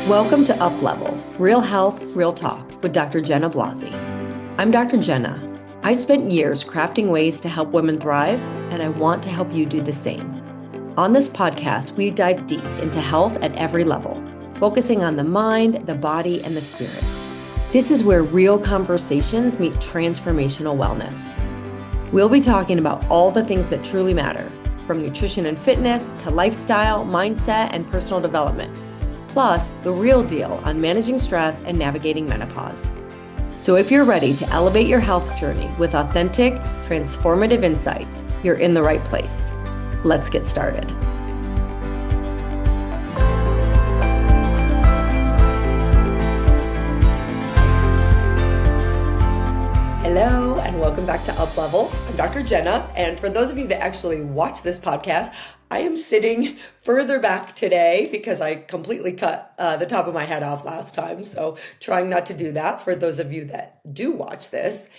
Welcome to UPLEVEL, Real Health, Real Talk with Dr. Jenna Blasi. I'm Dr. Jenna. I spent years crafting ways to help women thrive, and I want to help you do the same. On this podcast, we dive deep into health at every level, focusing on the mind, the body, and the spirit. This is where real conversations meet transformational wellness. We'll be talking about all the things that truly matter, from nutrition and fitness to lifestyle, mindset, and personal development, plus the real deal on managing stress and navigating menopause. So if you're ready to elevate your health journey with authentic, transformative insights, you're in the right place. Let's get started. Hello, and welcome back to UPLEVEL. I'm Dr. Jenna, and for those of you that actually watch this podcast, I am sitting further back today because I completely cut the top of my head off last time, so trying not to do that for those of you that do watch this.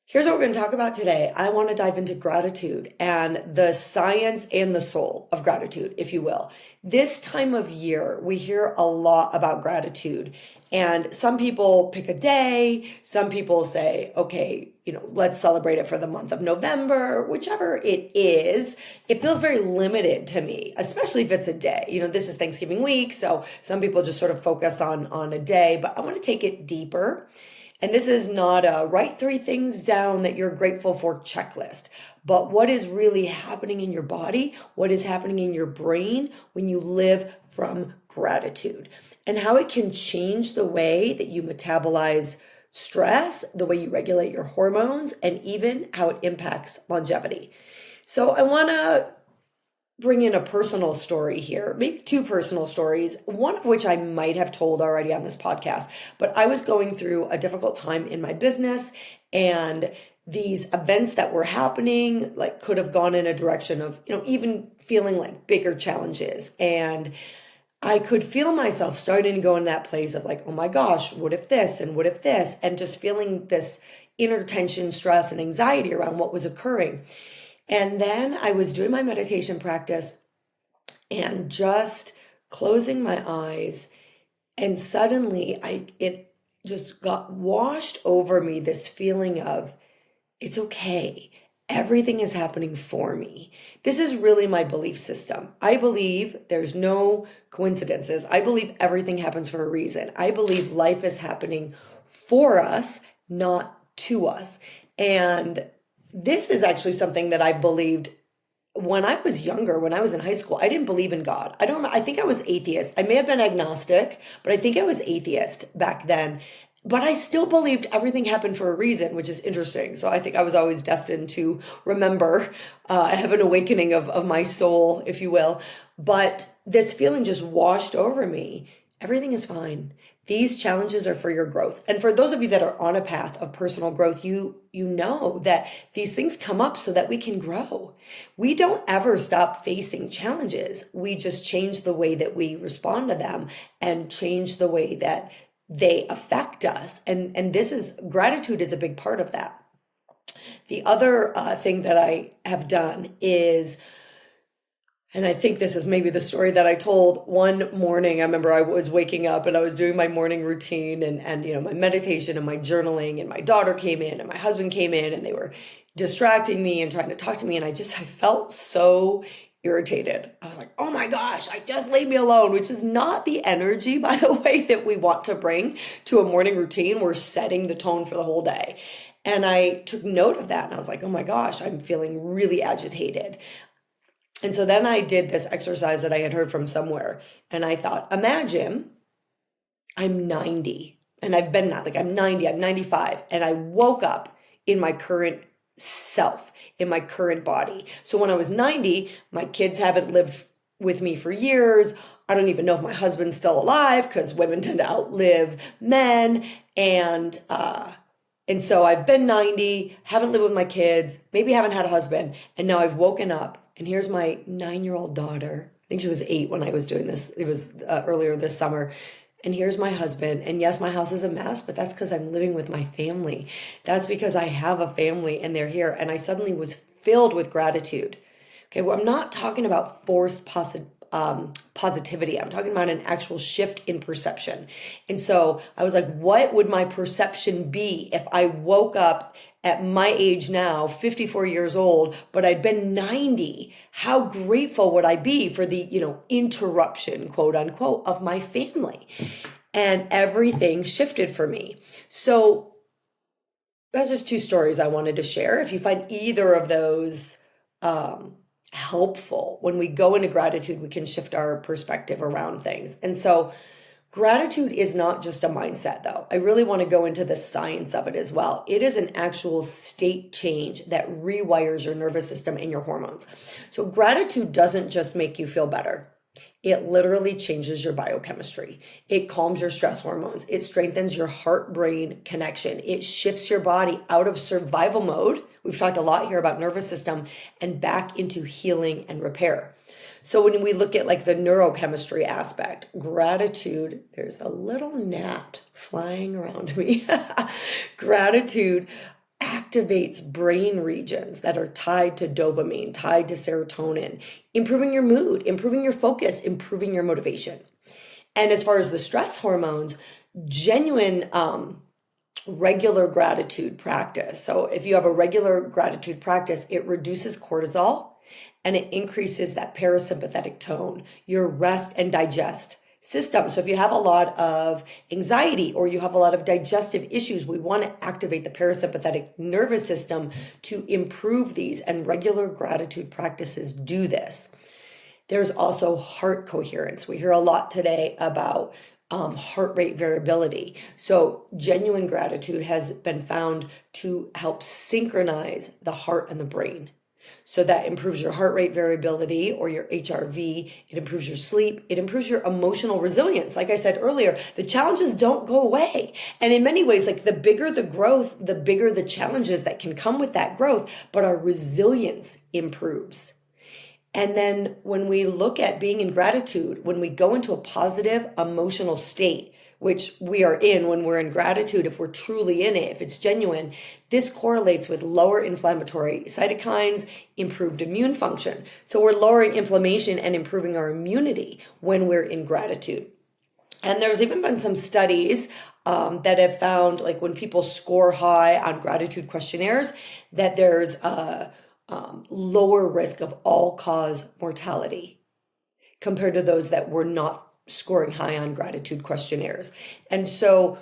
Here's what we're going to talk about today. I want to dive into gratitude and the science and the soul of gratitude, if you will. This time of year, we hear a lot about gratitude. And some people pick a day. Some people say, okay, let's celebrate it for the month of November, whichever it is. It feels very limited to me, especially if it's a day. This is Thanksgiving week, so some people just sort of focus on a day, but I want to take it deeper. And this is not a write 3 things down that you're grateful for checklist, but what is really happening in your body, what is happening in your brain when you live from gratitude, and how it can change the way that you metabolize stress, the way you regulate your hormones, and even how it impacts longevity. So I want to bring in a personal story here, maybe 2 personal stories, one of which I might have told already on this podcast, but I was going through a difficult time in my business, and these events that were happening could have gone in a direction of, even feeling like bigger challenges. And I could feel myself starting to go in that place of oh my gosh, what if this and what if this, and just feeling this inner tension, stress, and anxiety around what was occurring. And then I was doing my meditation practice and just closing my eyes, and suddenly it just got washed over me, this feeling of it's okay. Everything is happening for me. This is really my belief system. I believe there's no coincidences. I believe everything happens for a reason. I believe life is happening for us, not to us. And this is actually something that I believed when I was younger, when I was in high school. I didn't believe in God. I think I was atheist. I may have been agnostic, but I think I was atheist back then. But I still believed everything happened for a reason, which is interesting. So I think I was always destined to remember, have an awakening of my soul, if you will. But this feeling just washed over me. Everything is fine. These challenges are for your growth. And for those of you that are on a path of personal growth, you know that these things come up so that we can grow. We don't ever stop facing challenges. We just change the way that we respond to them and change the way that they affect us. And gratitude is a big part of that. The other thing that I have done is, and I think this is maybe the story that I told one morning. I remember I was waking up and I was doing my morning routine and my meditation and my journaling, and my daughter came in and my husband came in, and they were distracting me and trying to talk to me. And I felt so irritated. I was like, oh my gosh, just leave me alone, which is not the energy, by the way, that we want to bring to a morning routine. We're setting the tone for the whole day. And I took note of that, and I was like, oh my gosh, I'm feeling really agitated. And so then I did this exercise that I had heard from somewhere. And I thought, imagine I'm 90 and I've been not I'm 90, I'm 95. And I woke up in my current self, in my current body. So when I was 90, my kids haven't lived with me for years. I don't even know if my husband's still alive, because women tend to outlive men. And so I've been 90, haven't lived with my kids, maybe haven't had a husband. And now I've woken up. And here's my 9-year-old daughter. I think she was 8 when I was doing this. It was earlier this summer. And here's my husband. And yes, my house is a mess, but that's because I'm living with my family. That's because I have a family and they're here. And I suddenly was filled with gratitude. Okay, well, I'm not talking about forced positivity. I'm talking about an actual shift in perception. And so I was like, what would my perception be if I woke up at my age now, 54 years old, but I'd been 90? How grateful would I be for the, interruption, quote unquote, of my family? And everything shifted for me. So that's just two stories I wanted to share. If you find either of those helpful, when we go into gratitude, we can shift our perspective around things. And so gratitude is not just a mindset, though. I really want to go into the science of it as well. It is an actual state change that rewires your nervous system and your hormones. So gratitude doesn't just make you feel better. It literally changes your biochemistry. It calms your stress hormones. It strengthens your heart-brain connection. It shifts your body out of survival mode. We've talked a lot here about nervous system and back into healing and repair. So when we look at like the neurochemistry aspect, gratitude, there's a little gnat flying around me. Gratitude activates brain regions that are tied to dopamine, tied to serotonin, improving your mood, improving your focus, improving your motivation. And as far as the stress hormones, genuine regular gratitude practice. So if you have a regular gratitude practice, it reduces cortisol and it increases that parasympathetic tone, your rest and digest system. So if you have a lot of anxiety or you have a lot of digestive issues, we want to activate the parasympathetic nervous system to improve these, and regular gratitude practices do this. There's also heart coherence. We hear a lot today about heart rate variability. So genuine gratitude has been found to help synchronize the heart and the brain. So that improves your heart rate variability or your HRV. It improves your sleep. It improves your emotional resilience. Like I said earlier, the challenges don't go away. And in many ways, like the bigger the growth, the bigger the challenges that can come with that growth, but our resilience improves. And then when we look at being in gratitude, when we go into a positive emotional state, which we are in when we're in gratitude, if we're truly in it, if it's genuine, this correlates with lower inflammatory cytokines, improved immune function. So we're lowering inflammation and improving our immunity when we're in gratitude. And there's even been some studies that have found, like when people score high on gratitude questionnaires, that there's a lower risk of all-cause mortality compared to those that were not scoring high on gratitude questionnaires. And so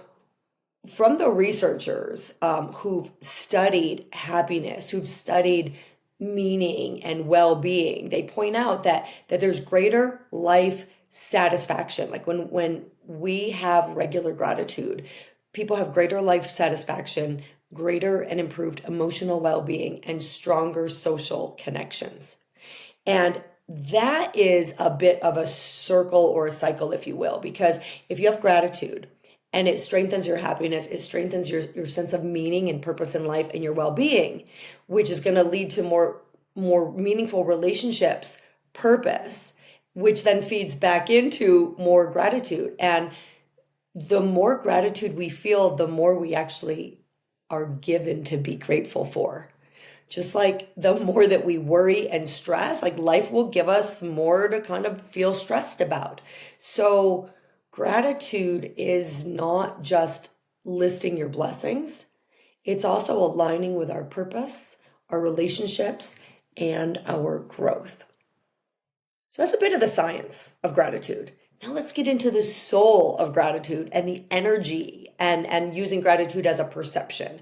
from the researchers who've studied happiness, who've studied meaning and well-being, they point out that there's greater life satisfaction. Like when we have regular gratitude, people have greater life satisfaction, greater and improved emotional well-being, and stronger social connections. And that is a bit of a circle or a cycle, if you will, because if you have gratitude and it strengthens your happiness, it strengthens your sense of meaning and purpose in life and your well-being, which is going to lead to more meaningful relationships, purpose, which then feeds back into more gratitude. And the more gratitude we feel, the more we actually are given to be grateful for. Just like the more that we worry and stress, like life will give us more to kind of feel stressed about. So gratitude is not just listing your blessings. It's also aligning with our purpose, our relationships, and our growth. So that's a bit of the science of gratitude. Now let's get into the soul of gratitude and the energy and using gratitude as a perception.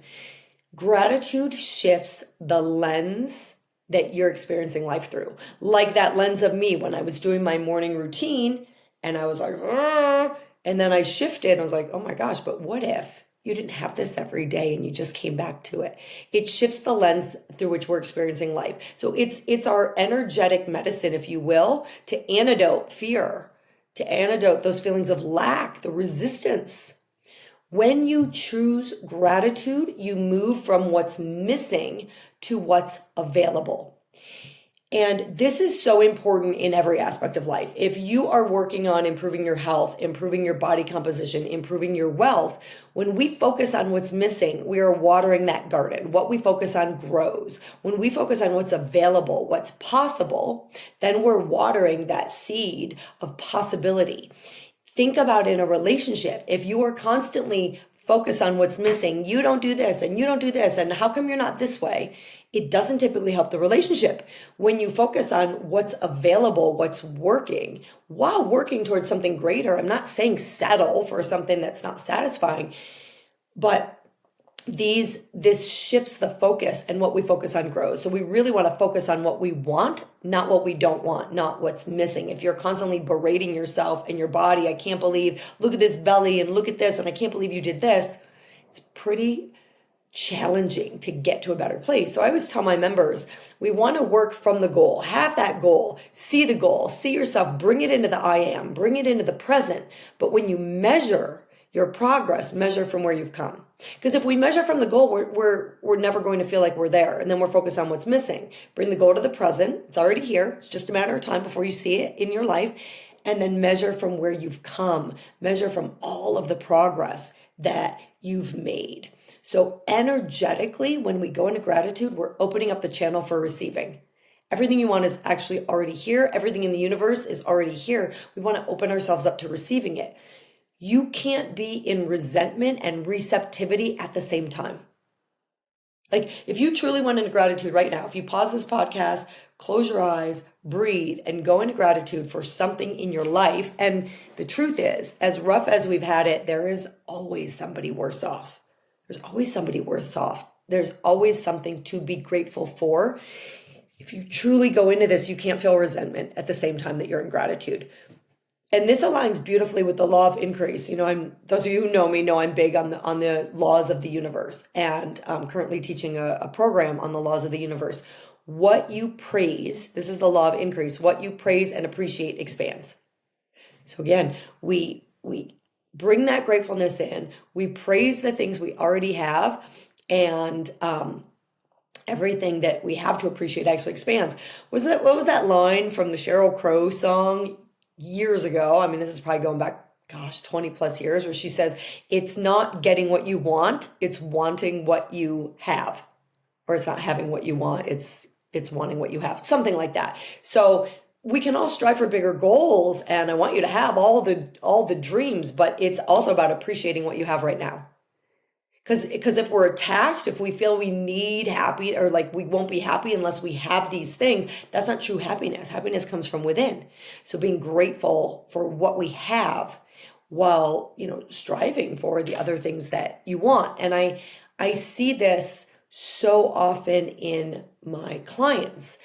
Gratitude shifts the lens that you're experiencing life through. Like that lens of me when I was doing my morning routine and I was like, "Argh," and then I shifted and I was like, oh my gosh, but what if you didn't have this every day and you just came back to it? It shifts the lens through which we're experiencing life. So it's our energetic medicine, if you will, to antidote fear, to antidote those feelings of lack, the resistance. When you choose gratitude, you move from what's missing to what's available. And this is so important in every aspect of life. If you are working on improving your health, improving your body composition, improving your wealth, when we focus on what's missing, we are watering that garden. What we focus on grows. When we focus on what's available, what's possible, then we're watering that seed of possibility. Think about in a relationship. If you are constantly focused on what's missing, you don't do this and you don't do this, and how come you're not this way? It doesn't typically help the relationship. When you focus on what's available, what's working, while working towards something greater, I'm not saying settle for something that's not satisfying, but this shifts the focus, and what we focus on grows. So we really want to focus on what we want, not what we don't want, not what's missing. If you're constantly berating yourself and your body, I can't believe, look at this belly and look at this, and I can't believe you did this, it's pretty challenging to get to a better place. So I always tell my members, we want to work from the goal, have that goal, see the goal, see yourself, bring it into the I am, bring it into the present. But when you measure your progress, measure from where you've come. Because if we measure from the goal, we're never going to feel like we're there. And then we're focused on what's missing. Bring the goal to the present. It's already here. It's just a matter of time before you see it in your life. And then measure from where you've come. Measure from all of the progress that you've made. So energetically, when we go into gratitude, we're opening up the channel for receiving. Everything you want is actually already here. Everything in the universe is already here. We want to open ourselves up to receiving it. You can't be in resentment and receptivity at the same time. Like if you truly went into gratitude right now, if you pause this podcast, close your eyes, breathe, and go into gratitude for something in your life. And the truth is, as rough as we've had it, there is always somebody worse off. There's always somebody worse off. There's always something to be grateful for. If you truly go into this, you can't feel resentment at the same time that you're in gratitude. And this aligns beautifully with the law of increase. You know, those of you who know me know I'm big on the laws of the universe, and I'm currently teaching a program on the laws of the universe. What you praise, this is the law of increase. What you praise and appreciate expands. So again, we bring that gratefulness in. We praise the things we already have, and everything that we have to appreciate actually expands. What was that line from the Sheryl Crow song years ago? I mean, this is probably going back, 20 plus years, where she says, it's not getting what you want, it's wanting what you have. Or it's not having what you want, it's wanting what you have. Something like that. So we can all strive for bigger goals, and I want you to have all the dreams, but it's also about appreciating what you have right now. Because if we're attached, if we feel we need happy, or like we won't be happy unless we have these things, that's not true happiness. Happiness comes from within. So being grateful for what we have while, striving for the other things that you want. And I see this so often in my clients.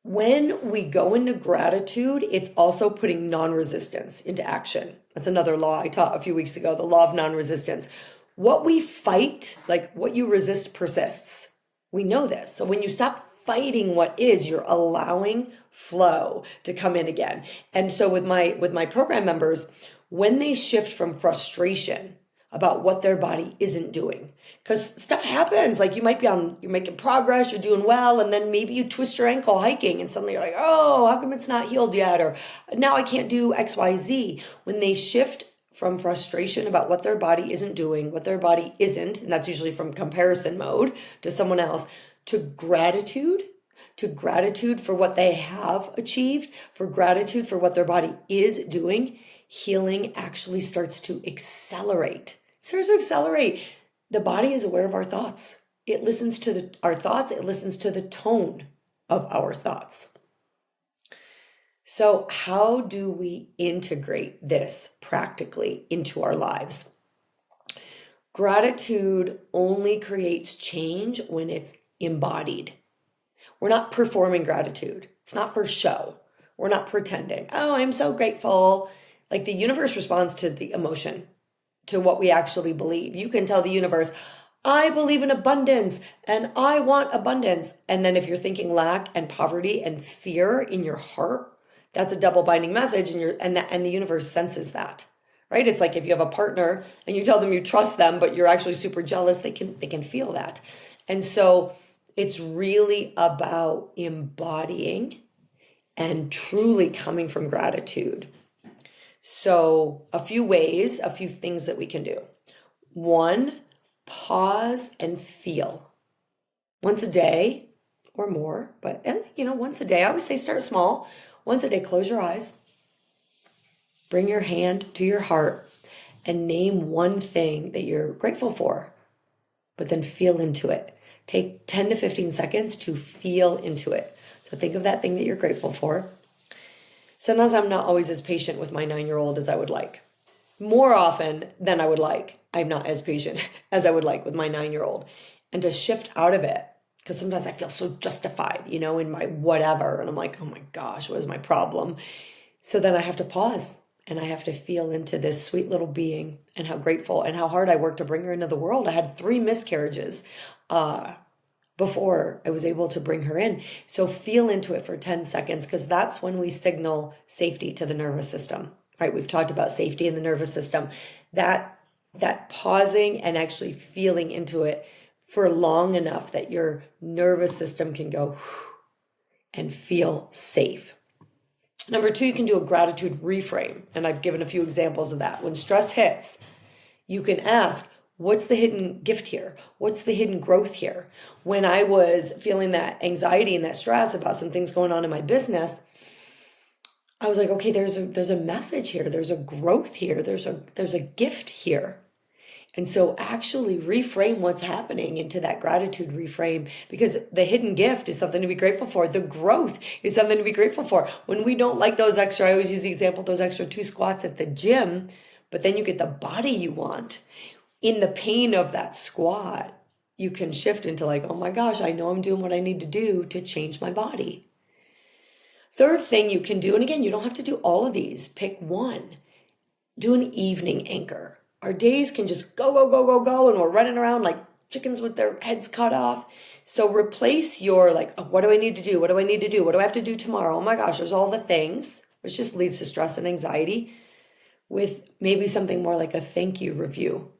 When we go into gratitude, it's also putting non-resistance into action. That's another law I taught a few weeks ago, the law of non-resistance. What we fight, like what you resist persists. We know this. So when you stop fighting what is, you're allowing flow to come in again. And so with my program members, when they shift from frustration about what their body isn't doing, because stuff happens, like you're making progress, you're doing well, and then maybe you twist your ankle hiking and suddenly you're like, oh, how come it's not healed yet? Or now I can't do XYZ. When they shift from frustration about what their body isn't doing, what their body isn't, and that's usually from comparison mode to someone else, to gratitude for what they have achieved, for gratitude for what their body is doing, healing actually starts to accelerate. The body is aware of our thoughts. It listens to our thoughts. It listens to the tone of our thoughts. So how do we integrate this practically into our lives? Gratitude only creates change when it's embodied. We're not performing gratitude. It's not for show. We're not pretending, oh, I'm so grateful. Like the universe responds to the emotion, to what we actually believe. You can tell the universe, I believe in abundance and I want abundance. And then if you're thinking lack and poverty and fear in your heart, that's a double binding message, and the universe senses that, right? It's like if you have a partner and you tell them you trust them, but you're actually super jealous, they can feel that. And so It's really about embodying and truly coming from gratitude. So a few ways, a few things that we can do. One, pause and feel. Once a day or more, but once a day. I always say start small. Once a day, close your eyes. Bring your hand to your heart and name one thing that you're grateful for, but then feel into it. Take 10 to 15 seconds to feel into it. So think of that thing that you're grateful for. Sometimes I'm not always as patient with my 9-year-old as I would like. More often than I would like, I'm not as patient as I would like with my 9-year-old. And to shift out of it, because sometimes I feel so justified, in my whatever. And I'm like, oh my gosh, what is my problem? So then I have to pause and I have to feel into this sweet little being and how grateful and how hard I worked to bring her into the world. I had 3 miscarriages before I was able to bring her in. So feel into it for 10 seconds, because that's when we signal safety to the nervous system, right? We've talked about safety in the nervous system. That pausing and actually feeling into it for long enough that your nervous system can go and feel safe. Number 2, you can do a gratitude reframe. And I've given a few examples of that. When stress hits, you can ask, what's the hidden gift here? What's the hidden growth here? When I was feeling that anxiety and that stress about some things going on in my business, I was like, okay, there's a message here. There's a growth here. There's a gift here. And so actually reframe what's happening into that gratitude reframe, because the hidden gift is something to be grateful for. The growth is something to be grateful for. When we don't like those extra, I always use the example, those extra 2 squats at the gym, but then you get the body you want. In the pain of that squat, you can shift into like, oh my gosh, I know I'm doing what I need to do to change my body. Third thing you can do, and again, you don't have to do all of these, pick one. Do an evening anchor. Our days can just go, and we're running around like chickens with their heads cut off. So replace your like, oh, what do I need to do? What do I need to do? What do I have to do tomorrow? Oh my gosh, there's all the things, which just leads to stress and anxiety, with maybe something more like a thank you review.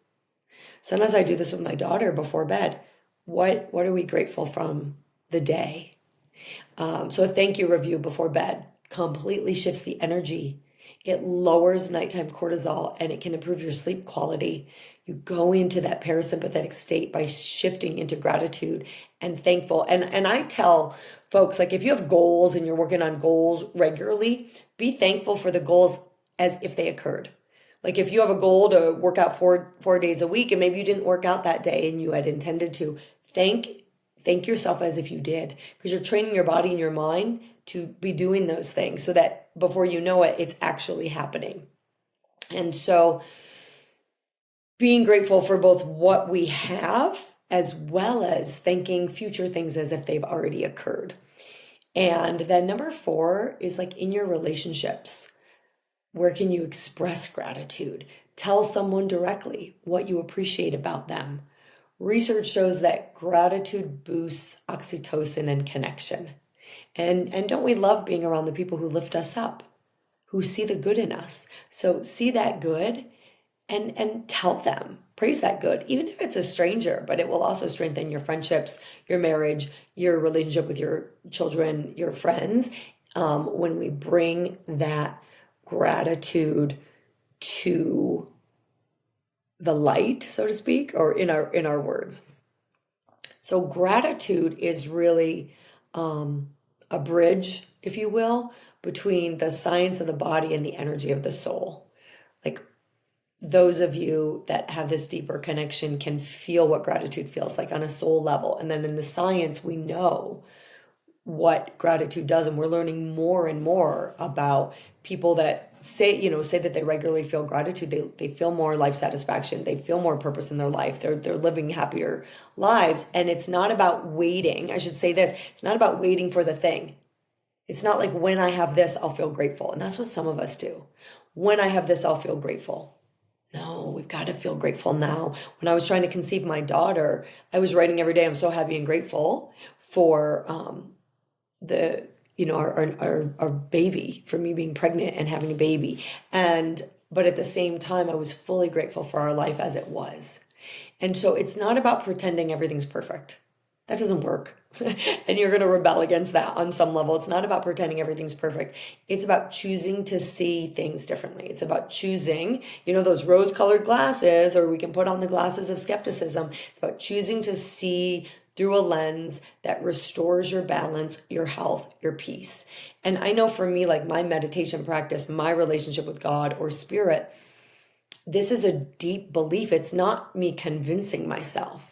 Sometimes I do this with my daughter before bed. What are we grateful from the day? So a thank you review before bed completely shifts the energy. It lowers nighttime cortisol and it can improve your sleep quality. You go into that parasympathetic state by shifting into gratitude and thankful. And I tell folks, like, if you have goals and you're working on goals regularly, be thankful for the goals as if they occurred. Like if you have a goal to work out four days a week and maybe you didn't work out that day and you had intended to, thank yourself as if you did, because you're training your body and your mind to be doing those things so that before you know it, it's actually happening. And so being grateful for both what we have as well as thanking future things as if they've already occurred. And then number 4 is like in your relationships. Where can you express gratitude? Tell someone directly what you appreciate about them. Research shows that gratitude boosts oxytocin and connection. And don't we love being around the people who lift us up, who see the good in us? So see that good and tell them, praise that good, even if it's a stranger, but it will also strengthen your friendships, your marriage, your relationship with your children, your friends, when we bring that gratitude to the light, so to speak, or in our words. So gratitude is really a bridge, if you will, between the science of the body and the energy of the soul. Like those of you that have this deeper connection can feel what gratitude feels like on a soul level. And then in the science, we know what gratitude does. And we're learning more and more about people that say that they regularly feel gratitude. They feel more life satisfaction. They feel more purpose in their life. They're living happier lives. And it's not about waiting. I should say this. It's not about waiting for the thing. It's not like when I have this, I'll feel grateful. And that's what some of us do. When I have this, I'll feel grateful. No, we've got to feel grateful now. When I was trying to conceive my daughter, I was writing every day, I'm so happy and grateful for our baby, for me being pregnant and having a baby. But at the same time, I was fully grateful for our life as it was. And so it's not about pretending everything's perfect. That doesn't work. And you're going to rebel against that on some level. It's not about pretending everything's perfect. It's about choosing to see things differently. It's about choosing, those rose-colored glasses, or we can put on the glasses of skepticism. It's about choosing to see through a lens that restores your balance, your health, your peace. And I know for me, like my meditation practice, my relationship with God or spirit, this is a deep belief. It's not me convincing myself.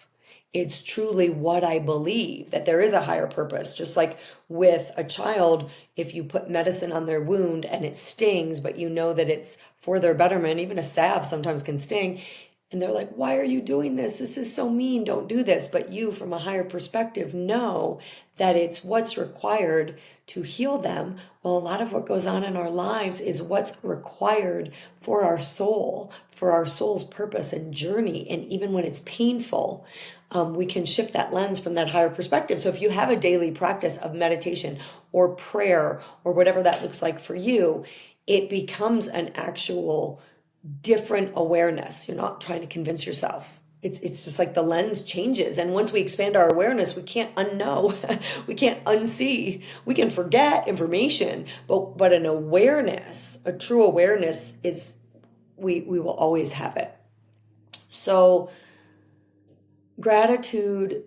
It's truly what I believe, that there is a higher purpose. Just like with a child, if you put medicine on their wound and it stings, but you know that it's for their betterment, even a salve sometimes can sting. And they're like, why are you doing this? This is so mean. Don't do this. But you, from a higher perspective, know that it's what's required to heal them. Well, a lot of what goes on in our lives is what's required for our soul, for our soul's purpose and journey. And even when it's painful, we can shift that lens from that higher perspective. So if you have a daily practice of meditation or prayer or whatever that looks like for you, it becomes an actual different awareness. You're not trying to convince yourself. It's just like the lens changes. And once we expand our awareness, we can't unknow, we can't unsee, we can forget information, but an awareness, a true awareness is, we will always have it. So gratitude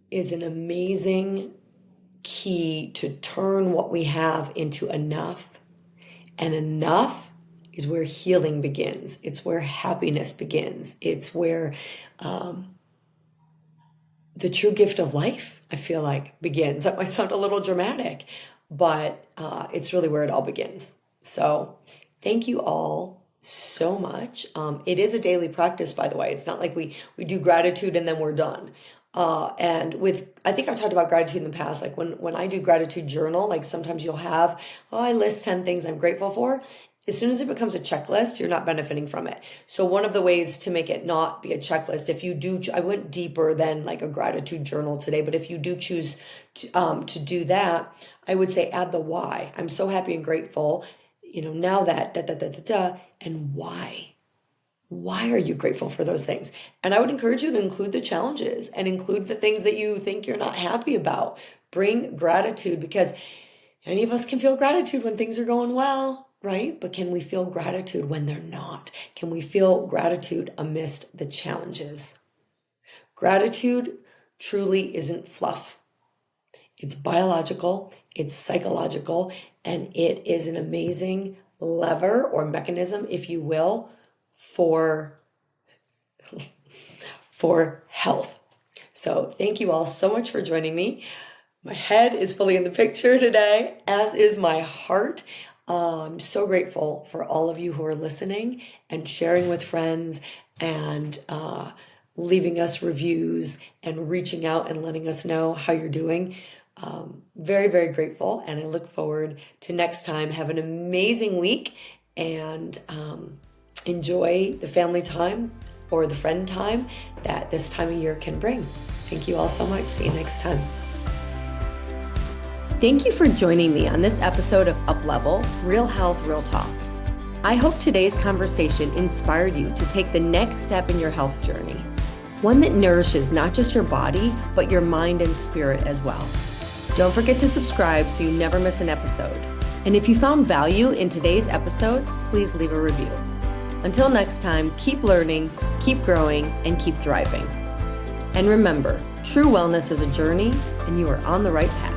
is an amazing key to turn what we have into enough, and enough is where healing begins. It's where happiness begins. It's where the true gift of life, I feel like, begins. That might sound a little dramatic, but it's really where it all begins. So thank you all so much. It is a daily practice, by the way. It's not like we do gratitude and then we're done. And I think I've talked about gratitude in the past, like when I do gratitude journal, like sometimes you'll have, I list 10 things I'm grateful for. As soon as it becomes a checklist, you're not benefiting from it. So one of the ways to make it not be a checklist, if you do, I went deeper than like a gratitude journal today, but if you do choose to do that, I would say add the why. I'm so happy and grateful, now that, and why? Why are you grateful for those things? And I would encourage you to include the challenges and include the things that you think you're not happy about. Bring gratitude, because any of us can feel gratitude when things are going well, right? But can we feel gratitude when they're not? Can we feel gratitude amidst the challenges? Gratitude truly isn't fluff. It's biological, it's psychological, and it is an amazing lever or mechanism, if you will, for health. So thank you all so much for joining me. My head is fully in the picture today, as is my heart. I'm so grateful for all of you who are listening and sharing with friends and leaving us reviews and reaching out and letting us know how you're doing. Very, very grateful. And I look forward to next time. Have an amazing week and enjoy the family time or the friend time that this time of year can bring. Thank you all so much. See you next time. Thank you for joining me on this episode of UPLEVEL, Real Health, Real Talk. I hope today's conversation inspired you to take the next step in your health journey, one that nourishes not just your body, but your mind and spirit as well. Don't forget to subscribe so you never miss an episode. And if you found value in today's episode, please leave a review. Until next time, keep learning, keep growing, and keep thriving. And remember, true wellness is a journey, and you are on the right path.